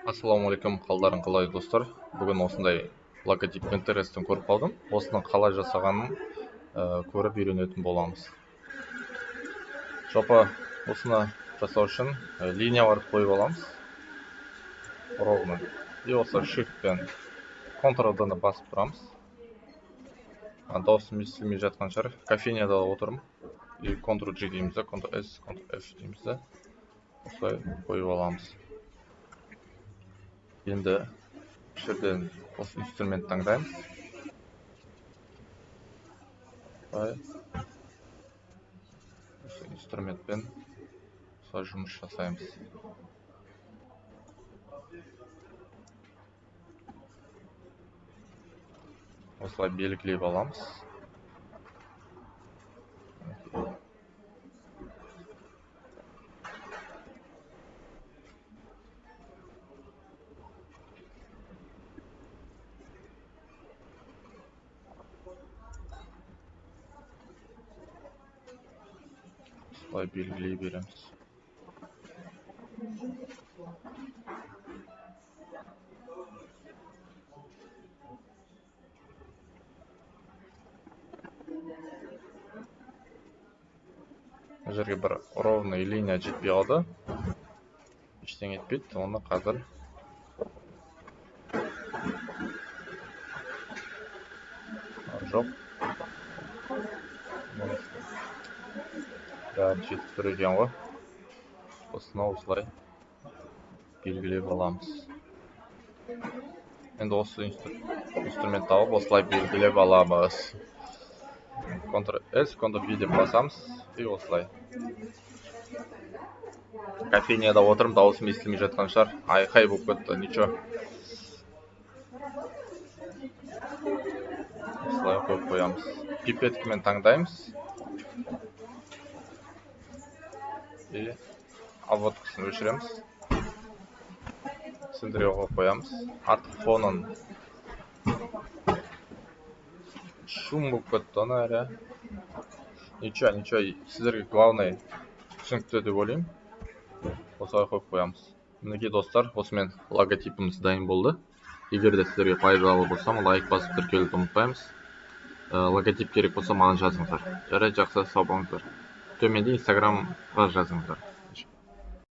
Ассалаумағалейкум, қалдарың қалай достар. Бүгін осындай логотип Pinterest'тен көріп қалдым. Осының қалай жасағанын көріп үйренетін боламыз. Жалпы осыны жасау үшін линияларды қойып аламыз. Ровно. И осы Shift пен Ctrl-D-ны басып тұрамыз. Дауысым естілмей жатқан шығар. Кофейняда отырмын. И Ctrl-G дейміз, Ctrl-S, Ctrl-F дейміз. Осылай қойып аламыз. Енді жерден осы инструмент таңдаймыз. Осы инструментпен жұмыс жасаймыз. Осылай белгілеп аламыз. Осылай белгілей береміз. Жерге бір ровный линия жетпей қалды. Ештеңе етпейді, оны қазір жоқ. Бәрі жетіп тұр екен ғой. Осыны осылай белгілеп аламыз. Енді осы инструмент алып осылай белгілеп аламыз. Ctrl-S, Ctrl-V деп басамыз. И осылай. Кофейняда отырмын, дауысым естілмей жатқан шығар. Айқай болып кетті, ничего. Осылай қойып қоямыз. Пипеткамен таңдаймыз. И обводкасын өшіреміз. Сендіре қойып қоямыз. Артық фонын шум болып кетті, оны әрі. Ничего, сіздерге главный түсінікті деп ойлаймын. Осылай қойып қоямыз. Мінекей достар, осымен логотипіміз дайын болды. Егер де сіздерге пайдалы болса, лайк басып тіркелуді ұмытпаймыз. Логотип керек болса, маған жазыңыздар. Жарайды, жақсы, сау болыңыздар. Төменде Instagramға жазыңыздар.